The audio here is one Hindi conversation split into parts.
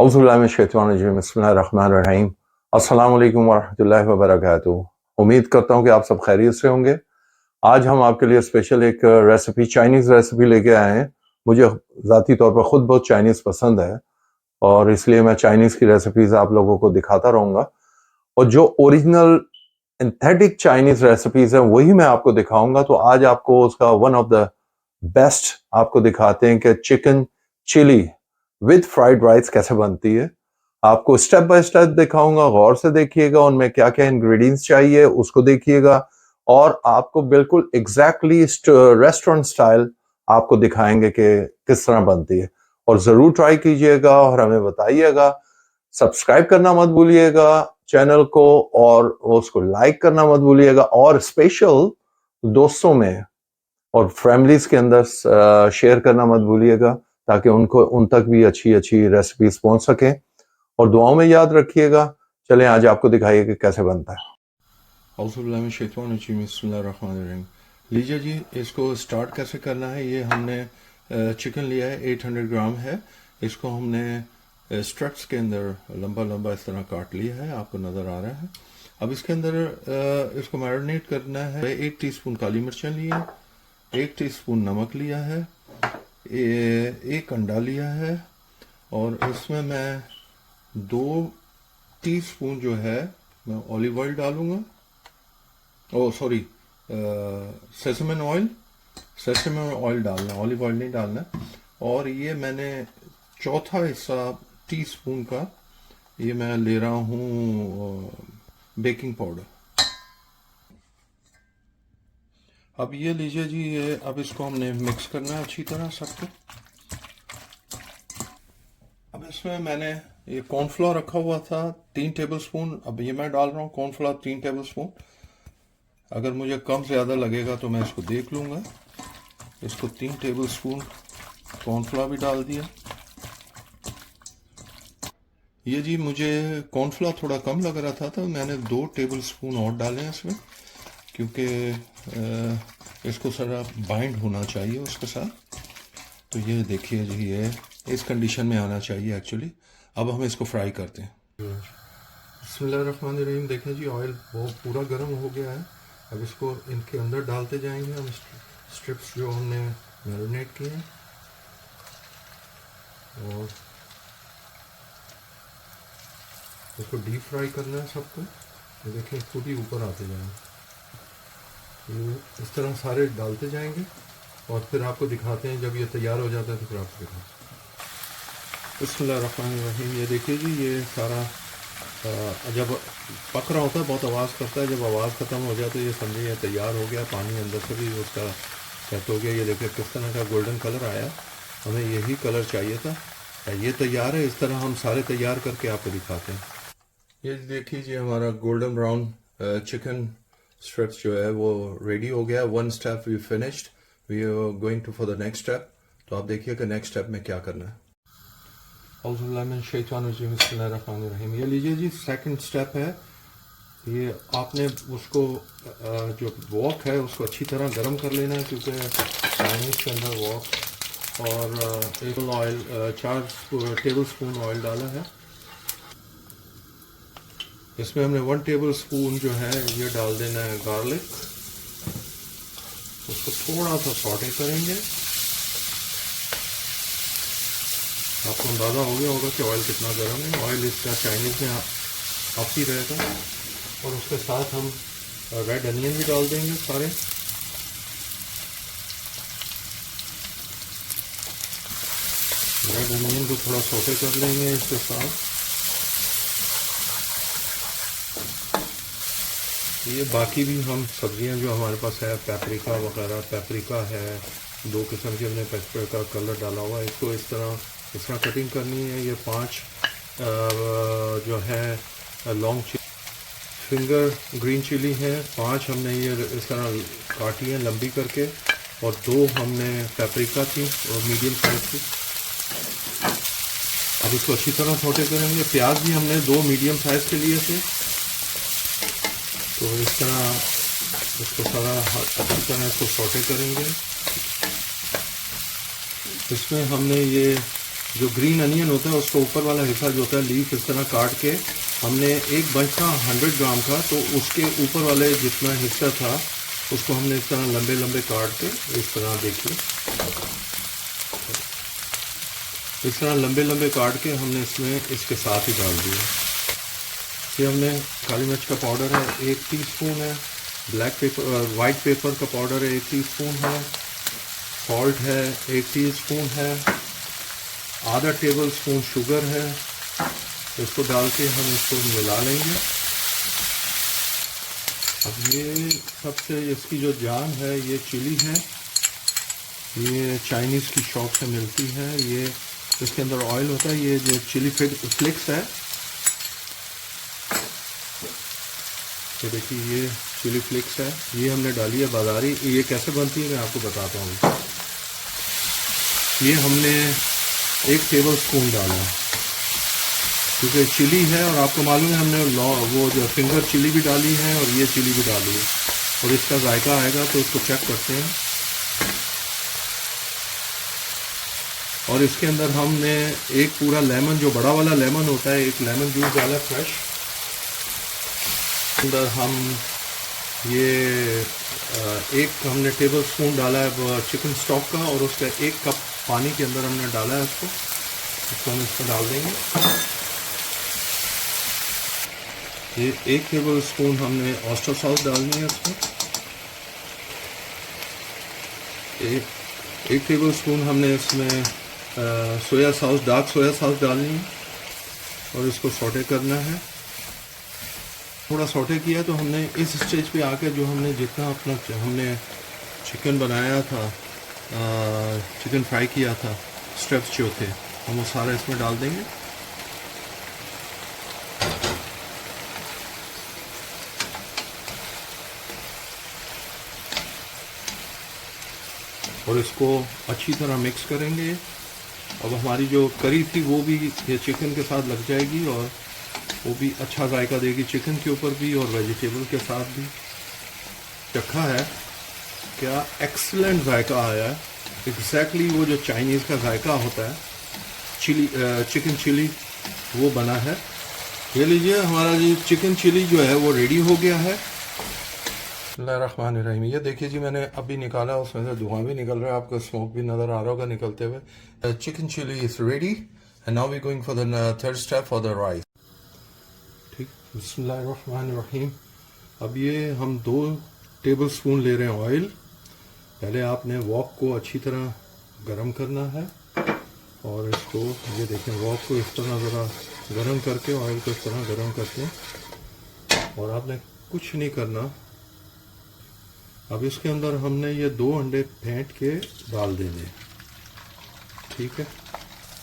औज़ुबिल्लाहिमिनश्शैतानिर्रजीम बिस्मिल्लाहिर्रहमानिर्रहीम अस्सलामु अलैकुम वरहमतुल्लाहि वबरकातुहू। उम्मीद करता हूँ कि आप सब खैरियत से होंगे। आज हम आपके लिए स्पेशल एक रेसिपी चाइनीज़ रेसिपी लेके आए हैं। मुझे ज़ाती तौर पर ख़ुद बहुत चाइनीज़ पसंद है और इसलिए मैं चाइनीज़ की रेसिपीज़ आप लोगों को दिखाता रहूँगा और जो ओरिजिनल ऑथेंटिक चाइनीज़ रेसिपीज़ हैं वही मैं आपको दिखाऊँगा। तो आज आपको उसका वन ऑफ द बेस्ट आपको दिखाते हैं कि chicken chilli with fried rice कैसे बनती है। आपको स्टेप बाय स्टेप दिखाऊंगा, गौर से देखिएगा, उनमें क्या क्या इंग्रेडिएंट्स चाहिए उसको देखिएगा और आपको बिल्कुल एग्जैक्टली रेस्टोरेंट स्टाइल आपको दिखाएंगे कि किस तरह बनती है। और ज़रूर ट्राई कीजिएगा और हमें बताइएगा। सब्सक्राइब करना मत भूलिएगा चैनल को और उसको लाइक करना मत भूलिएगा और स्पेशल दोस्तों में और फैमिलीज के अंदर शेयर करना मत भूलिएगा ताकि उन तक भी अच्छी अच्छी रेसिपीज पहुंच सकें और दुआओं में याद रखिएगा। चलें आज आपको दिखाइए कि कैसे बनता है। बिस्मिल्लाहिर्रहमानिर्रहीम। लीजिए जी, इसको स्टार्ट कैसे करना है। ये हमने चिकन लिया है, 800 ग्राम है। इसको हमने स्ट्रट्स के अंदर लंबा लंबा इस तरह काट लिया है, आपको नज़र आ रहा है। अब इसके अंदर इसको मैरिनेट करना है। 1 टीस्पून काली मिर्चें ली है, 1 टीस्पून नमक लिया है, 1 अंडा लिया है और इसमें मैं 2 टीस्पून जो है मैं ऑलिव ऑयल डालूंगा। ओ सॉरी, सेसमन ऑयल डालना, ऑलिव ऑयल नहीं डालना। और ये मैंने चौथा हिस्सा टीस्पून का ये मैं ले रहा हूँ बेकिंग पाउडर। अब ये लीजिए जी, ये अब इसको हमने मिक्स करना है अच्छी तरह सबको। अब इसमें मैंने ये कॉर्नफ्लोर रखा हुआ था 3 टेबलस्पून, अब ये मैं डाल रहा हूँ कॉर्नफ्लोर 3 टेबलस्पून। अगर मुझे कम ज़्यादा लगेगा तो मैं इसको देख लूँगा। इसको 3 टेबलस्पून कॉर्नफ्लोर भी डाल दिया। ये जी मुझे कॉर्नफ्लोर थोड़ा कम लग रहा था तो मैंने 2 टेबलस्पून और डाले हैं इसमें, क्योंकि इसको सारा बाइंड होना चाहिए उसके साथ। तो ये देखिए जी, ये इस कंडीशन में आना चाहिए एक्चुअली। अब हम इसको फ्राई करते हैं। बिस्मिल्लाहिर्रहमानिर्रहीम। देखें जी, ऑयल बहुत पूरा गर्म हो गया है। अब इसको इनके अंदर डालते जाएंगे हम स्ट्रिप्स जो हमने मैरिनेट किए हैं और इसको डीप फ्राई करना है सबको। तो देखें खुद ही ऊपर आते जाएंगे, इस तरह सारे डालते जाएंगे और फिर आपको दिखाते हैं जब ये तैयार हो जाता है तो फिर आपको दिखाते हैं। बिस्मिल्लाहिर्रहमानिर्रहीम। ये देखिए जी, ये सारा जब पक रहा होता है बहुत आवाज़ करता है, जब आवाज़ ख़त्म हो जाए तो ये समझिए ये तैयार हो गया। पानी अंदर से भी उसका सेट हो गया। ये देखिए किस तरह का गोल्डन कलर आया, हमें यही कलर चाहिए था। ये तैयार है। इस तरह हम सारे तैयार करके आपको दिखाते हैं। ये देखिए जी, हमारा गोल्डन ब्राउन चिकन स्ट्रिप्स जो है वो रेडी हो गया। 1 step we finished, we are going to for the next step. तो आप देखिए कि नेक्स्ट स्टेप में क्या करना है। बिस्मिल्लाहिर्रहमानिर्रहीम। ये लीजिए जी, सेकंड स्टेप है। ये आपने उसको जो वॉक है उसको अच्छी तरह गर्म कर लेना है, क्योंकि चाइनीज़ के अंदर वॉक और एक ऑयल 4 टेबलस्पून ऑयल डाला है। इसमें हमने 1 टेबलस्पून जो है ये डाल देना है गार्लिक। उसको थोड़ा सा सॉटे करेंगे। आपको अंदाज़ा हो गया होगा कि ऑयल कितना गर्म है। ऑयल इसका चाइनीज़ में आप ही रहेगा। और उसके साथ हम रेड अनियन भी डाल देंगे सारे। रेड अनियन को थोड़ा सॉटे कर लेंगे इसके साथ। ये बाकी भी हम सब्जियां जो हमारे पास है, पेपरिका वगैरह, पेपरिका है 2 किस्म की, हमने पेपरिका कलर डाला हुआ है। इसको इस तरह कटिंग करनी है। ये 5 जो है लॉन्ग फिंगर ग्रीन चिली है, 5 हमने ये इस तरह काटी है लंबी करके, और 2 हमने पेपरिका थी और मीडियम साइज की। अब इसको अच्छी तरह सॉटे करेंगे। प्याज भी हमने 2 मीडियम साइज के लिए थे। तो इस तरह इसको सारा अच्छी तरह इसको सॉटे करेंगे। इसमें हमने ये जो ग्रीन अनियन होता है उसका ऊपर वाला हिस्सा जो होता है लीफ इस तरह काट के हमने एक बंच था 100 ग्राम का, तो उसके ऊपर वाले जितना हिस्सा था उसको हमने इस तरह लंबे लंबे काट के इस तरह देखिए इस तरह लंबे लंबे काट के हमने इसमें इसके साथ ही डाल दिया। ये हमने काली मिर्च का पाउडर है 1 टीस्पून है, ब्लैक पेपर वाइट पेपर का पाउडर है 1 टीस्पून है, सॉल्ट है 1 टीस्पून है, आधा टेबल स्पून शुगर है। इसको डाल के हम इसको मिला लेंगे। अब ये सबसे इसकी जो जान है ये चिली है, ये चाइनीज़ की शॉप से मिलती है। ये इसके अंदर ऑयल होता है। ये जो चिली फ्लेक्स है, ये देखिए ये चिली फ्लेक्स है, ये हमने डाली है बाजारी। ये कैसे बनती है मैं आपको बताता हूँ। ये हमने 1 टेबल स्पून डाला है क्योंकि चिली है और आपको मालूम है हमने वो जो फिंगर चिली भी डाली है और ये चिली भी डाली है और इसका जायका आएगा तो इसको चेक करते हैं। और इसके अंदर हमने एक पूरा लेमन, जो बड़ा वाला लेमन होता है, एक लेमन जूस डाला फ्रेश। अंदर हम ये 1 हमने टेबल स्पून डाला है चिकन स्टॉक का और उसका 1 कप पानी के अंदर हमने डाला है इसको हम इसमें डाल देंगे। ये 1 टेबल स्पून हमने ऑयस्टर सॉस डालनी है इसमें। 1 टेबल स्पून हमने इसमें soya sauce, dark soya sauce डालनी है और इसको सॉटे करना है। थोड़ा सॉटे किया तो हमने इस स्टेज पे आकर जो हमने जितना अपना हमने चिकन बनाया था, चिकन फ्राई किया था, स्ट्रिप्स जो थे, हम वो सारा इसमें डाल देंगे। और इसको अच्छी तरह मिक्स करेंगे। अब हमारी जो करी थी वो भी ये चिकन के साथ लग जाएगी और वो भी अच्छा जायका देगी चिकन के ऊपर भी और वेजिटेबल के साथ भी। चखा है क्या एक्सीलेंट जायका आया है, एग्जैक्टली वो जो चाइनीज़ का जायका होता है चिली, चिकन चिली वो बना है। ये लीजिए हमारा ये चिकन चिली जो है वो रेडी हो गया है। बिस्मिल्लाहिर्रहमानिर्रहीम। ये देखिए जी मैंने अभी निकाला, उसमें से धुआं भी निकल रहा है, आपको स्मोक भी नज़र आ रहा होगा निकलते हुए। Chicken chilli is ready and now we going for the third step for the rice. ठीक, बिस्मिल्लाहिर्रहमानिर्रहीम। अब ये हम 2 टेबल स्पून ले रहे हैं ऑयल। पहले आपने वॉक को अच्छी तरह गर्म करना है और इसको ये देखें वॉक को इस तरह ज़रा गर्म करके ऑयल को इस तरह गर्म करते हैं और आपने कुछ नहीं करना। अब इसके अंदर हमने ये 2 अंडे फेंट के डाल देने, ठीक है।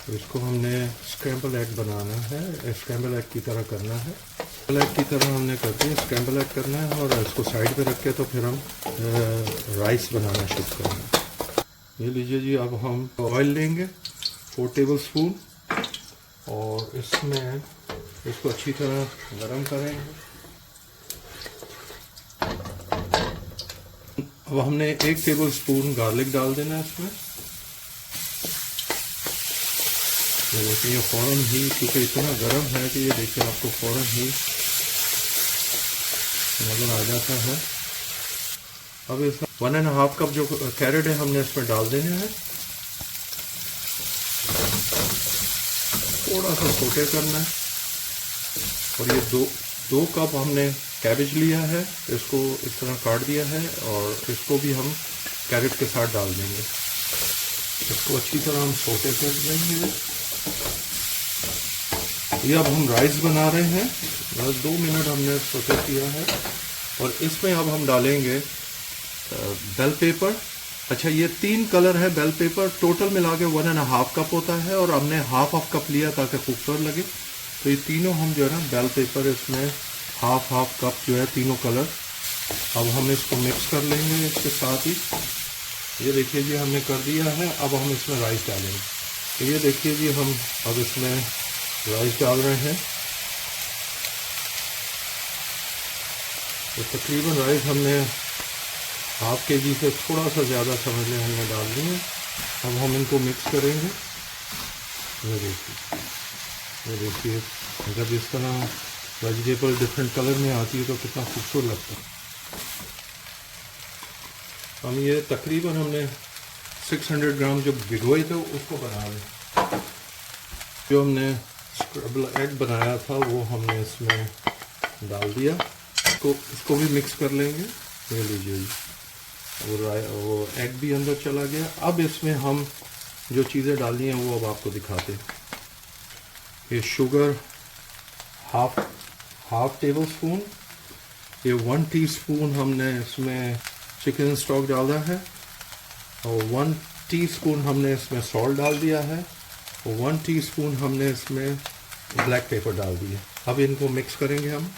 तो इसको हमने स्क्रैम्बल एग बनाना है, स्क्रैम्बल एग की तरह करना है। स्क्रैम्बल एग की तरह हमने करके स्क्रैम्बल एग करना है और इसको साइड पे रख के तो फिर हम राइस बनाना शुरू करेंगे। ये लीजिए जी, अब हम ऑयल लेंगे 4 टेबल स्पून और इसमें इसको अच्छी तरह गरम करेंगे। अब हमने 1 टेबल स्पून गार्लिक डाल देना है इसमें। ये देखिए ये फ़ौरन ही, क्योंकि इतना गर्म है कि ये देखिए आपको फ़ौरन ही नज़र आ जाता है। अब इसमें 1.5 कप जो कैरेट है हमने इसमें डाल देने हैं। थोड़ा सा सोटे करना है और ये 2 कप हमने कैबेज लिया है, इसको इस तरह काट दिया है और इसको भी हम कैरेट के साथ डाल देंगे। इसको अच्छी तरह हम सोटे कर देंगे। ये अब हम राइस बना रहे हैं, बस 2 मिनट हमने सोटे किया है और इसमें अब हम डालेंगे बेल पेपर। अच्छा, ये 3 कलर है बेल पेपर, टोटल मिला के 1.5 कप होता है और हमने हाफ कप लिया ताकि खूबसूरत लगे। तो ये तीनों हम जो है ना बेल पेपर इसमें हाफ कप जो है तीनों कलर। अब हम इसको मिक्स कर लेंगे इसके साथ ही। ये देखिए जी हमने कर दिया है। अब हम इसमें राइस डालेंगे। तो ये देखिए जी हम अब इसमें राइस डाल रहे हैं। तो तकरीबन राइस हमने हाफ केजी से थोड़ा सा ज़्यादा समझ लें हमने डाल दिए। अब हम इनको मिक्स करेंगे। ये देखिए जब इस तरह वेजिटेबल डिफरेंट कलर में आती है तो कितना खूबसूरत लगता है। हम ये तकरीबन हमने 600 ग्राम जो भिगोए थे उसको बना लें। जो हमने स्क्रैम्बल एग बनाया था वो हमने इसमें डाल दिया। इसको भी मिक्स कर लेंगे। ये लीजिए वो एग भी अंदर चला गया। अब इसमें हम जो चीज़ें डालनी हैं वो अब आपको दिखाते हैं। ये शुगर हाफ टेबल स्पून, ये 1 टीस्पून हमने इसमें चिकन स्टॉक डाला है और 1 टीस्पून हमने इसमें सॉल्ट डाल दिया है और 1 टीस्पून हमने इसमें ब्लैक पेपर डाल दिया। अब इनको मिक्स करेंगे हम।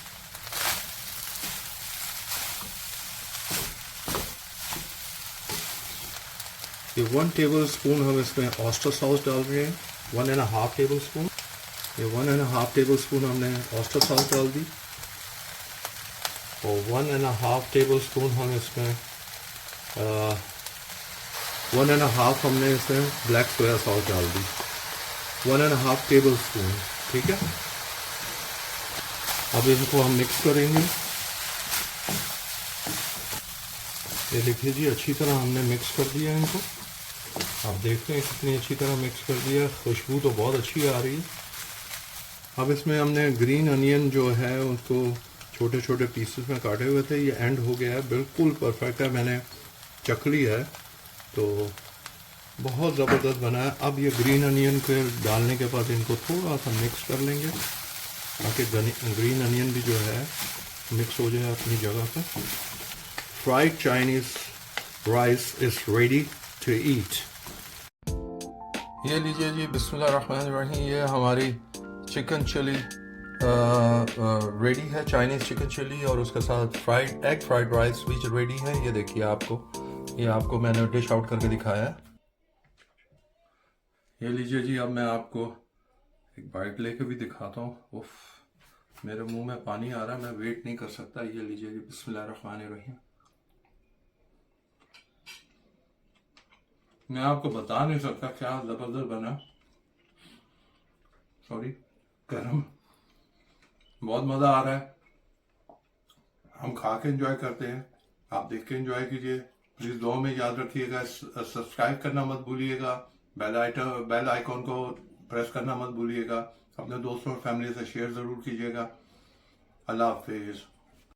ये 1 टेबल स्पून हम इसमें ऑयस्टर सॉस डाल रहे हैं, 1.5 टेबल स्पून। ये 1.5 टेबल स्पून हमने ऑयस्टर सॉस डाल दी और 1.5 टेबल स्पून हम इसमें 1.5 हमने इसमें ब्लैक सोया सॉस डाल दी, 1.5 टेबल स्पून। ठीक है, अब इनको हम मिक्स करेंगे। ये देखिए जी अच्छी तरह हमने मिक्स कर दिया इनको। आप देखते हैं कितनी अच्छी तरह मिक्स कर दिया, खुशबू तो बहुत अच्छी आ रही है। अब इसमें हमने ग्रीन अनियन जो है उसको छोटे छोटे पीसेस में काटे हुए थे, ये एंड हो गया है, बिल्कुल परफेक्ट है। मैंने चख ली है तो बहुत ज़बरदस्त बना है। अब ये ग्रीन अनियन के डालने के बाद इनको थोड़ा सा मिक्स कर लेंगे ताकि ग्रीन अनियन भी जो है मिक्स हो जाए अपनी जगह पर। Fried Chinese rice is ready to eat. ये लीजिए जी, बिस्मिल्लाहिर्रहमानिर्रहीम। ये हमारी चिकन चिली रेडी है, चाइनीज़ चिकन चिली, और उसके साथ फ्राइड राइस भी रेडी है। ये देखिए ये आपको मैंने डिश आउट करके दिखाया है। ये लीजिए जी, अब मैं आपको एक बाइट लेके भी दिखाता हूँ। उफ, मेरे मुंह में पानी आ रहा है, मैं वेट नहीं कर सकता। ये लीजिए जी, बिस्मिल्लाहिर्रहमानिर्रहीम। मैं आपको बता नहीं सकता क्या ज़बरदस्त बना। सॉरी, गरम, बहुत मज़ा आ रहा है। हम खा के एंजॉय करते हैं, आप देख के एंजॉय कीजिए। प्लीज़ दुआ में याद रखिएगा, सब्सक्राइब करना मत भूलिएगा, बेल आइकॉन को प्रेस करना मत भूलिएगा। अपने दोस्तों और फैमिली से शेयर ज़रूर कीजिएगा। अल्लाह हाफिज़।